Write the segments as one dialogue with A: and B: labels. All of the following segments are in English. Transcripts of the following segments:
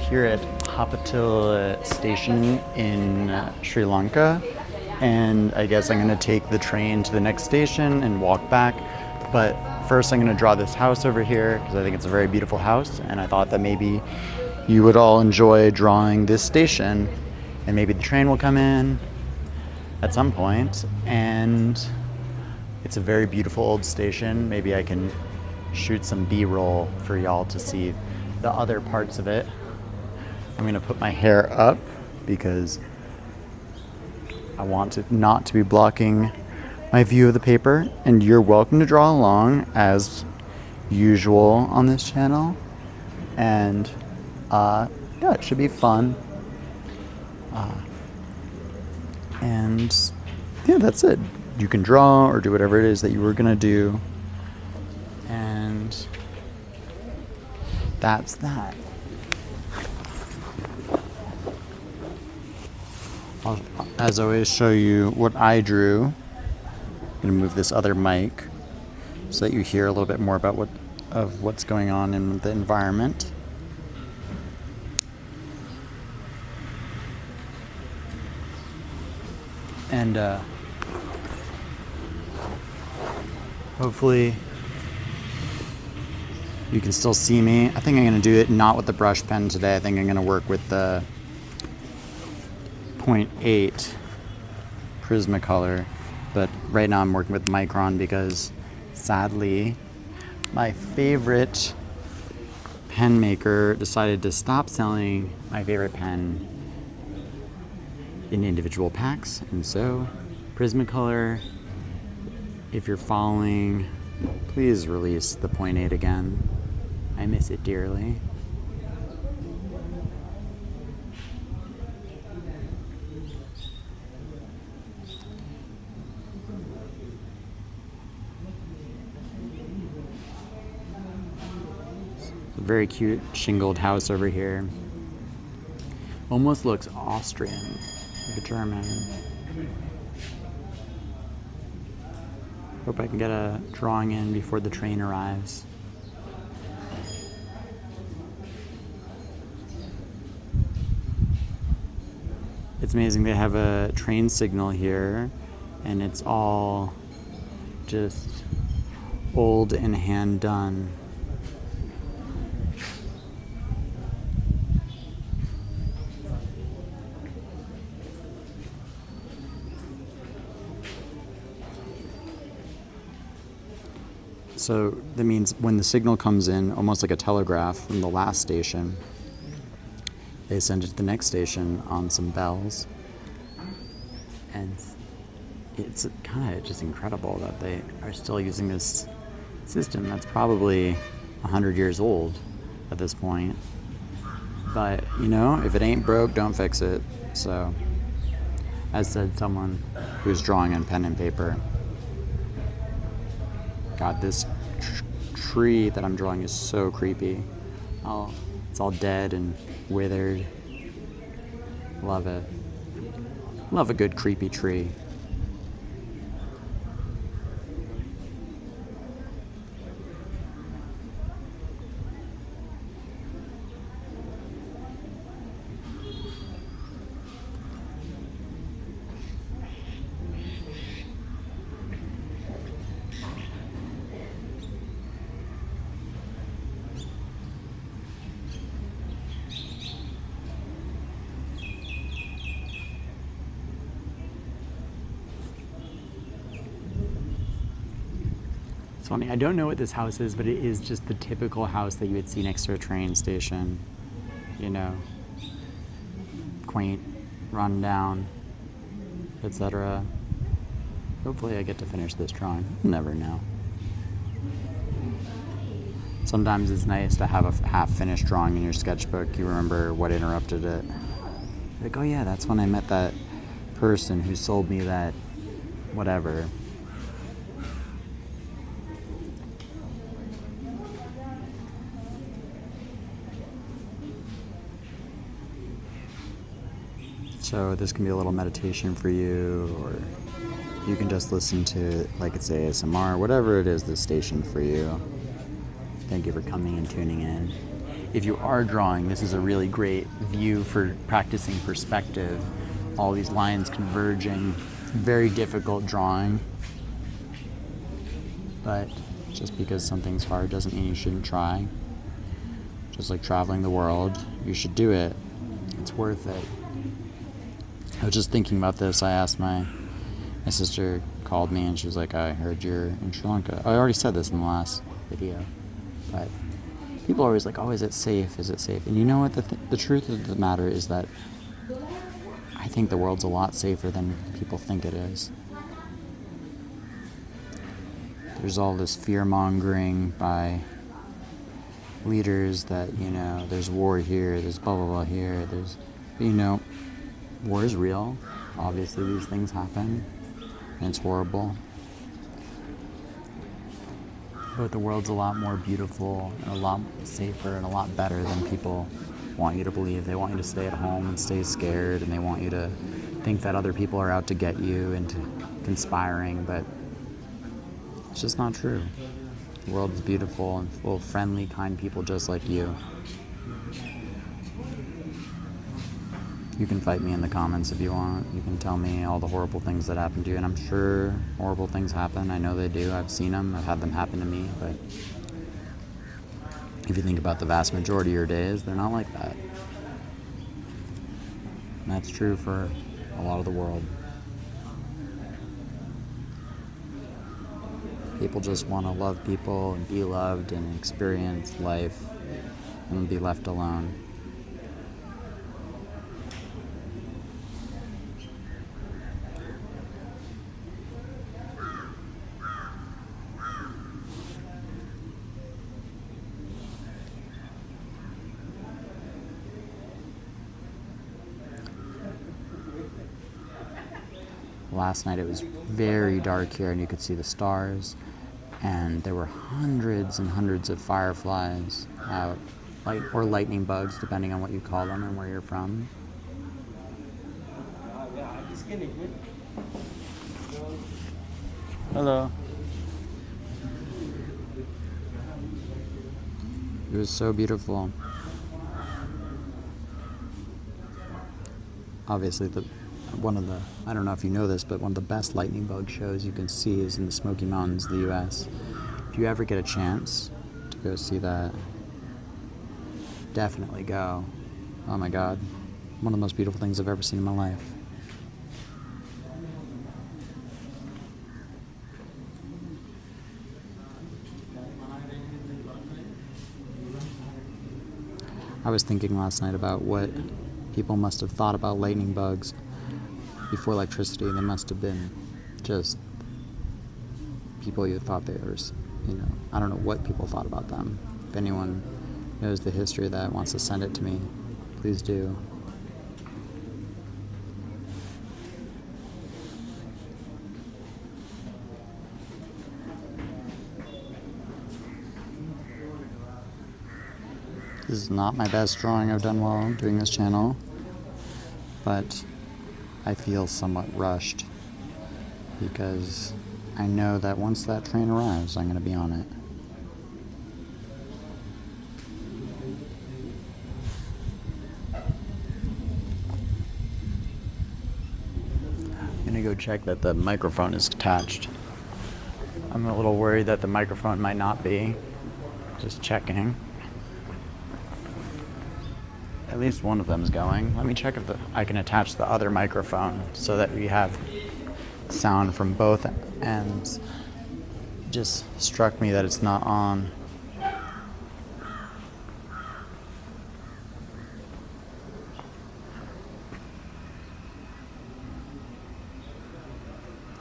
A: here at Hapatil Station in Sri Lanka, and I guess I'm going to take the train to the next station and walk back. But first I'm going to draw this house over here because I think it's a very beautiful house, and I thought that maybe you would all enjoy drawing this station, and maybe the train will come in at some point, and it's a very beautiful old station. Maybe I can shoot some B-roll for y'all to see the other parts of it. I'm gonna put my hair up because I want it not to be blocking my view of the paper, and you're welcome to draw along as usual on this channel. And yeah, it should be fun. And yeah, that's it. You can draw or do whatever it is that you were gonna do. And that's that. I'll, as always, show you what I drew. I'm gonna move this other mic so that you hear a little bit more about what's going on in the environment. And hopefully you can still see me. I think I'm going to do it not with the brush pen today. I think I'm going to work with the 0.8 Prismacolor. But right now I'm working with Micron because sadly my favorite pen maker decided to stop selling my favorite pen in individual packs. And so Prismacolor, if you're following, please release the 0.8 again. I miss it dearly. A very cute shingled house over here. Almost looks Austrian, like a German. Hope I can get a drawing in before the train arrives. It's amazing, they have a train signal here, and it's all just old and hand done. So that means when the signal comes in, almost like a telegraph from the last station, they send it to the next station on some bells. And it's kind of just incredible that they are still using this system that's probably 100 years old at this point. But, you know, if it ain't broke, don't fix it. So, as said someone who's drawing on pen and paper. God, this tree that I'm drawing is so creepy. It's all dead and withered. Love it. Love a good creepy tree. It's funny, I don't know what this house is, but it is just the typical house that you would see next to a train station. You know, quaint, run down, etc. Hopefully I get to finish this drawing. You never know. Sometimes it's nice to have a half-finished drawing in your sketchbook. You remember what interrupted it. Like, oh yeah, that's when I met that person who sold me that whatever. So this can be a little meditation for you, or you can just listen to, like it's ASMR, whatever it is, the station for you. Thank you for coming and tuning in. If you are drawing, this is a really great view for practicing perspective. All these lines converging, very difficult drawing. But just because something's hard doesn't mean you shouldn't try. Just like traveling the world, you should do it. It's worth it. I was just thinking about this. I asked my sister called me and she was like, I heard you're in Sri Lanka. I already said this in the last video, but people are always like, oh, is it safe? Is it safe? And you know what? The truth of the matter is that I think the world's a lot safer than people think it is. There's all this fear-mongering by leaders that, there's war here, there's blah, blah, blah here, war is real. Obviously, these things happen, and it's horrible. But the world's a lot more beautiful and a lot safer and a lot better than people want you to believe. They want you to stay at home and stay scared, and they want you to think that other people are out to get you and conspiring, but it's just not true. The world is beautiful and full of friendly, kind people just like you. You can fight me in the comments if you want. You can tell me all the horrible things that happen to you, and I'm sure horrible things happen. I know they do. I've seen them. I've had them happen to me, but if you think about the vast majority of your days, they're not like that. And that's true for a lot of the world. People just want to love people and be loved and experience life and be left alone. Last night it was very dark here and you could see the stars, and there were hundreds and hundreds of fireflies out, or lightning bugs, depending on what you call them and where you're from. Hello. It was so beautiful. Obviously, I don't know if you know this, but one of the best lightning bug shows you can see is in the Smoky Mountains of the U.S. If you ever get a chance to go see that, definitely go. Oh my God, one of the most beautiful things I've ever seen in my life. I was thinking last night about what people must have thought about lightning bugs before electricity. They must have been just people who thought they were, I don't know what people thought about them. If anyone knows the history of that, wants to send it to me, please do. This is not my best drawing I've done while doing this channel, but I feel somewhat rushed because I know that once that train arrives, I'm going to be on it. I'm going to go check that the microphone is attached. I'm a little worried that the microphone might not be. Just checking. At least one of them is going. Let me check if I can attach the other microphone so that we have sound from both ends. Just struck me that it's not on.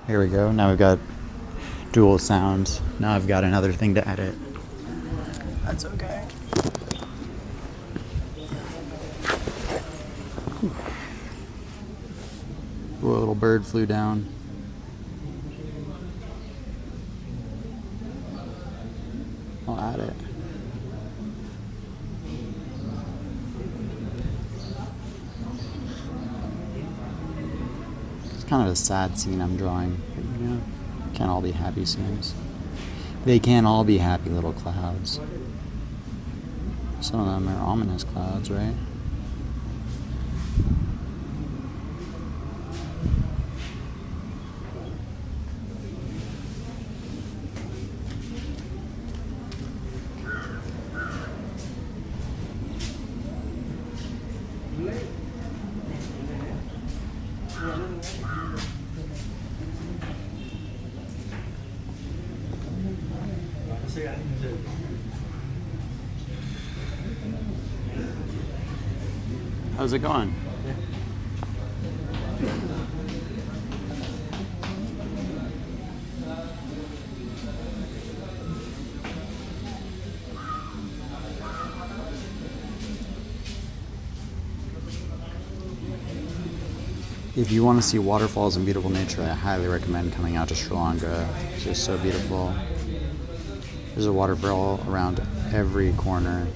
A: Here we go. Now we've got dual sounds. Now I've got another thing to edit. That's okay. Ooh, a little bird flew down. I'll add it. It's kind of a sad scene I'm drawing. Can't all be happy scenes. They can't all be happy little clouds. Some of them are ominous clouds, right? How's it going? If you want to see waterfalls and beautiful nature, I highly recommend coming out to Sri Lanka. It's just so beautiful. There's a waterfall around every corner.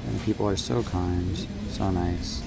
A: And people are so kind, so nice.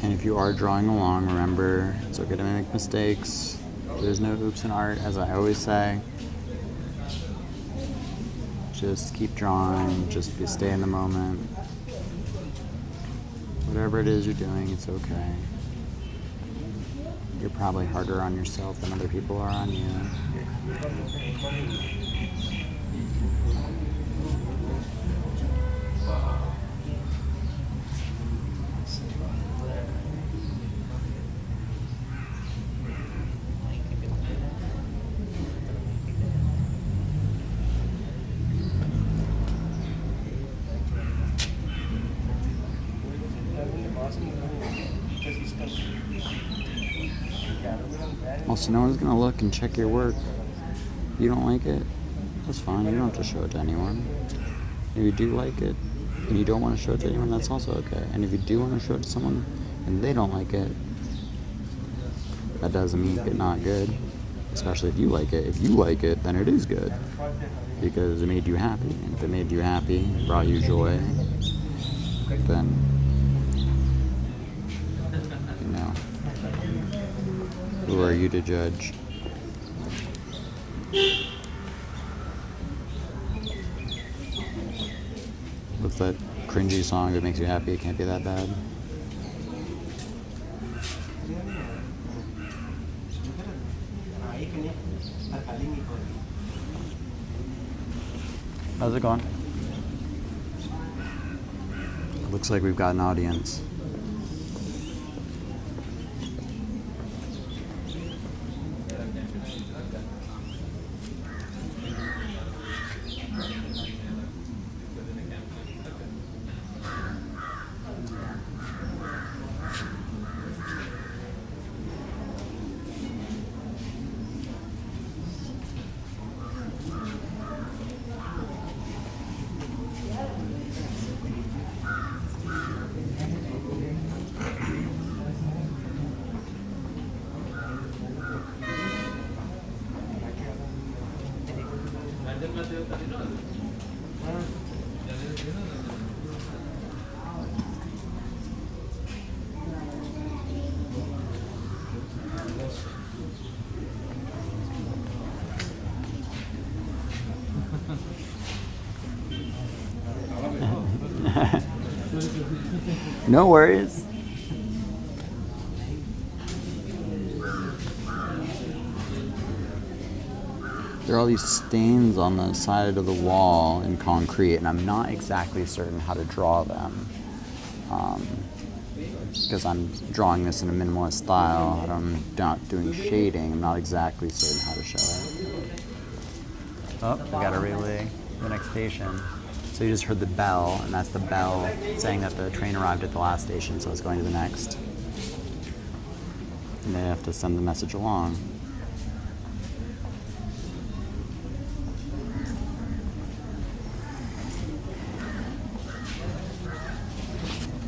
A: And if you are drawing along, remember, it's okay to make mistakes. There's no oops in art, as I always say. Just keep drawing, stay in the moment. Whatever it is you're doing, it's okay. You're probably harder on yourself than other people are on you. Also, no one's gonna look and check your work. If you don't like it, that's fine. You don't have to show it to anyone. If you do like it and you don't want to show it to anyone, that's also okay. And if you do want to show it to someone and they don't like it, that doesn't mean it's not good. Especially if you like it. If you like it, then it is good. Because it made you happy. And if it made you happy, brought you joy, then, you know, who are you to judge? What's that cringy song that makes you happy? It can't be that bad. How's it going? It looks like we've got an audience. No worries. There are all these stains on the side of the wall in concrete, and I'm not exactly certain how to draw them. Because I'm drawing this in a minimalist style, and I'm not doing shading, I'm not exactly certain how to show it. Oh, we got a relay to the next station. So you just heard the bell, and that's the bell saying that the train arrived at the last station, so it's going to the next. And they have to send the message along.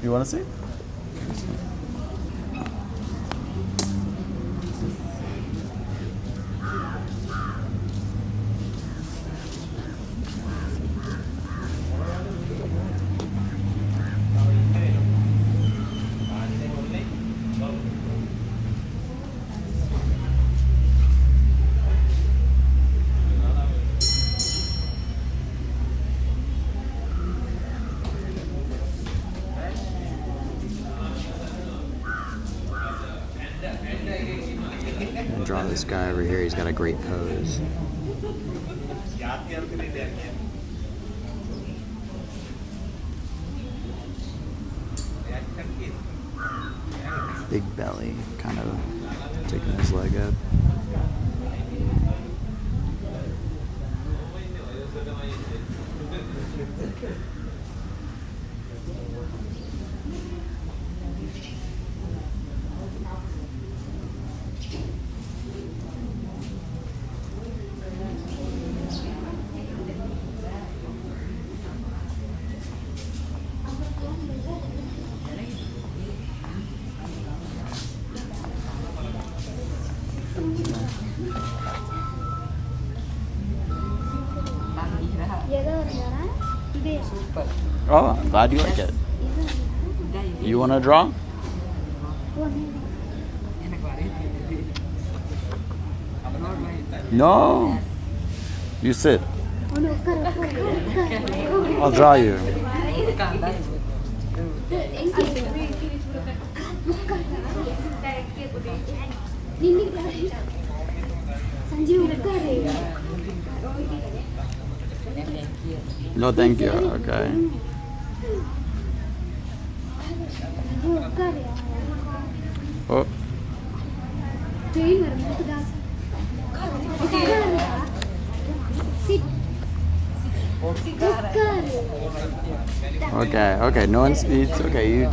A: You want to see? Draw this guy over here. He's got a great pose. Big belly, kind of taking his leg up. Oh, I'm glad you like it. You want to draw? No. You sit. I'll draw you. No, thank you. Okay. Oh. Okay, okay. No one eats. Okay, you.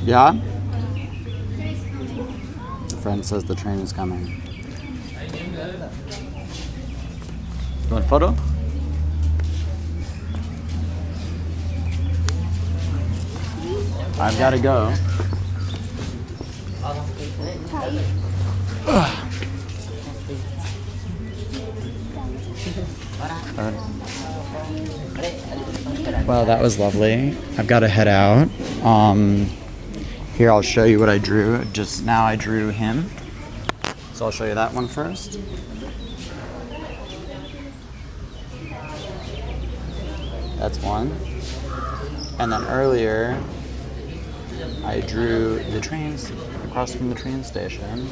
A: Yeah? The friend says the train is coming. want a photo? I've got to go. Well, that was lovely. I've got to head out. Here, I'll show you what I drew. Just now I drew him. So I'll show you that one first. That's one. And then earlier, I drew the trains across from the train station.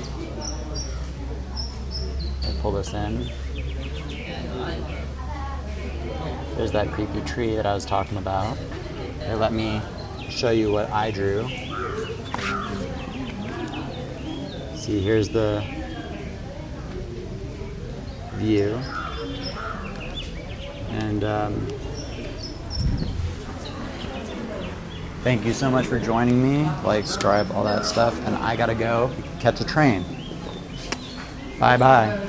A: I pull this in. There's that creepy tree that I was talking about. Here, let me show you what I drew. See, here's the view. And thank you so much for joining me. Like, subscribe, all that stuff. And I gotta go catch a train. Bye-bye.